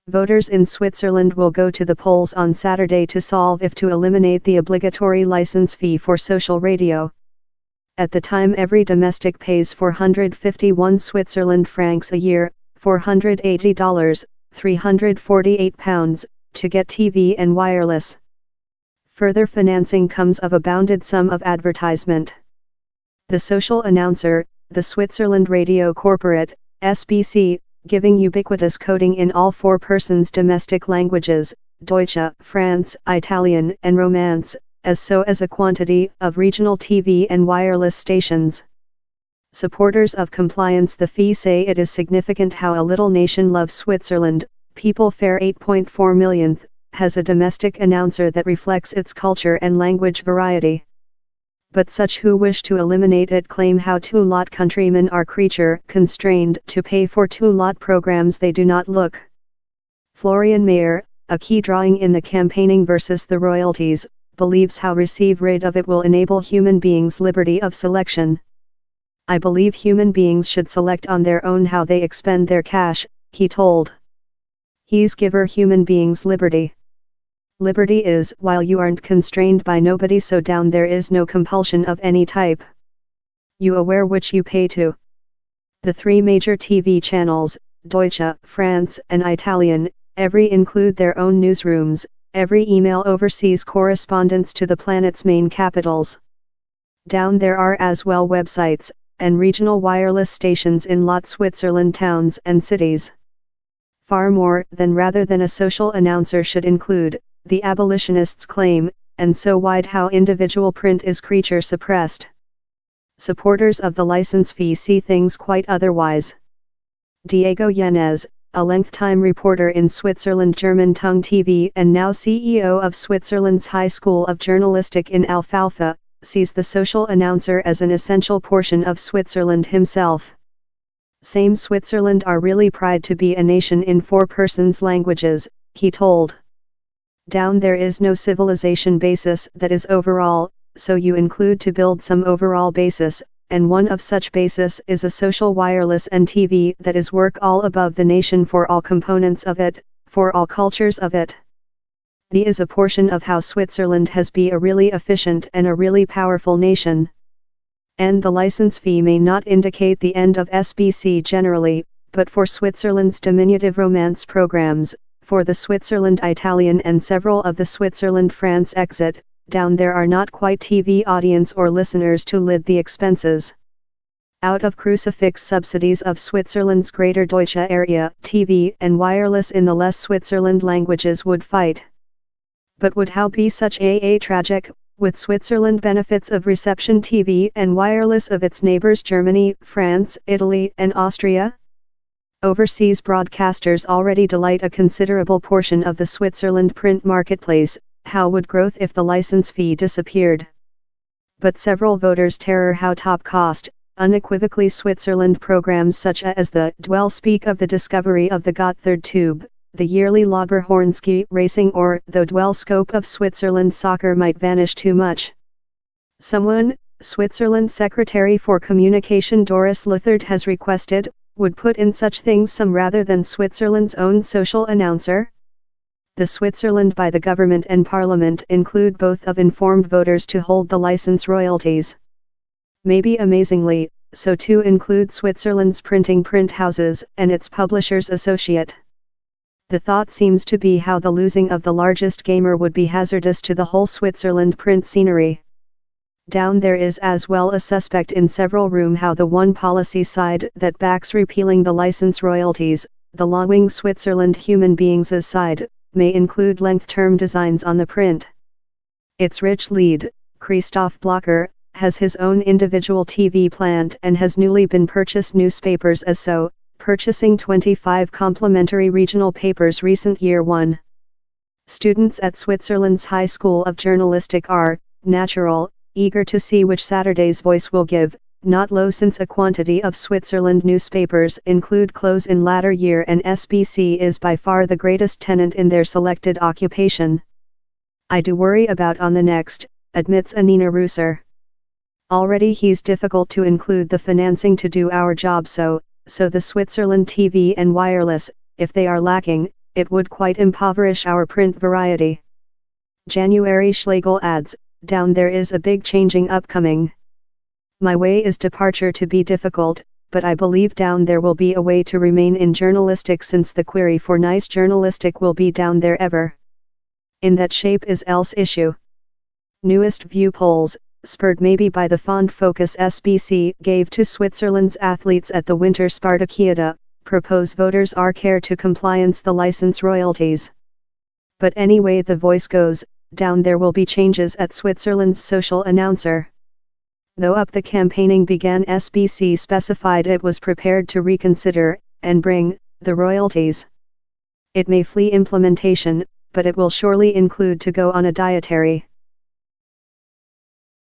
Voters in Switzerland will go to the polls on Saturday to solve if to eliminate the obligatory license fee for social radio. At the time, every domestic pays 451 Switzerland francs a year, $480, £348, to get TV and wireless. Further financing comes of a bounded sum of advertisement. The social announcer, the Switzerland Radio Corporate, SBC, giving ubiquitous coding in all four persons' domestic languages, Deutsche, France, Italian, and Romance, as a quantity of regional TV and wireless stations. Supporters of compliance the fee say it is significant how a little nation loves Switzerland, people fair 8.4 millionth, has a domestic announcer that reflects its culture and language variety. But such who wish to eliminate it claim how two-lot countrymen are constrained to pay for two-lot programs they do not look. Florian Mayer, a key drawing in the campaigning versus the royalties, believes how receive rid of it will enable human beings liberty of selection. I believe human beings should select on their own how they expend their cash, he told. He's giver human beings liberty. Liberty is, while you aren't constrained by nobody, so down there is no compulsion of any type. You aware which you pay to. The three major TV channels, Deutsche, France, and Italian, every include their own newsrooms, every email overseas correspondence to the planet's main capitals. Down there are as well websites, and regional wireless stations in lot Switzerland towns and cities. Far more than rather than a social announcer should include, the abolitionists claim, and so wide how individual print is creature suppressed. Supporters of the license fee see things quite otherwise. Diego Yanez, a length-time reporter in Switzerland German tongue TV and now CEO of Switzerland's High School of Journalistic in Alfalfa, sees the social announcer as an essential portion of Switzerland himself. Same Switzerland are really proud to be a nation in four persons' languages, he told. Down there is no civilization basis that is overall, so you include to build some overall basis, and one of such basis is a social wireless and TV that is work all above the nation for all components of it, for all cultures of it. The is a portion of how Switzerland has be a really efficient and a really powerful nation. And the license fee may not indicate the end of SBC generally, but for Switzerland's diminutive romance programs, for the Switzerland Italian and several of the Switzerland France exit, down there are not quite TV audience or listeners to lid the expenses. Out of crucifix subsidies of Switzerland's greater Deutsche area, TV and wireless in the less Switzerland languages would fight. But would how be such a tragic, with Switzerland benefits of reception TV and wireless of its neighbors Germany, France, Italy and Austria? Overseas broadcasters already delight a considerable portion of the Switzerland print marketplace. How would growth if the license fee disappeared? But several voters terror how top cost, unequivocally Switzerland programs such as the Dwell speak of the discovery of the Gotthard tube, the yearly Laberhornski racing or the Dwell scope of Switzerland soccer might vanish too much. Someone, Switzerland Secretary for Communication Doris Luthard has requested, would put in such things some rather than Switzerland's own social announcer. The Switzerland by the government and parliament include both of informed voters to hold the license royalties. Maybe amazingly, so too include Switzerland's printing print houses and its publishers associate. The thought seems to be how the losing of the largest gamer would be hazardous to the whole Switzerland print scenery. Down there is as well a suspect in several room how the one policy side that backs repealing the license royalties, the longing Switzerland human beings' side, may include length-term designs on the print. Its rich lead, Christoph Blocher, has his own individual TV plant and has newly been purchased newspapers as so, purchasing 25 complementary regional papers recent year one. Students at Switzerland's High School of Journalistic are, natural, eager to see which Saturday's Voice will give, not low since a quantity of Switzerland newspapers include close in latter year and SBC is by far the greatest tenant in their selected occupation. I do worry about on the next, admits Anina Russer. Already he's difficult to include the financing to do our job so the Switzerland TV and wireless, if they are lacking, it would quite impoverish our print variety. January Schlegel adds, down there is a big changing upcoming. My way is departure to be difficult, but I believe down there will be a way to remain in journalistic since the query for nice journalistic will be down there ever. In that shape is else issue. Newest View polls, spurred maybe by the fond focus SBC gave to Switzerland's athletes at the Winter Spartakiada, propose voters are care to compliance the license royalties. But anyway the voice goes, down there will be changes at Switzerland's social announcer. Though up the campaigning began, SBC specified it was prepared to reconsider, and bring, the royalties. It may flee implementation, but it will surely include to go on a dietary.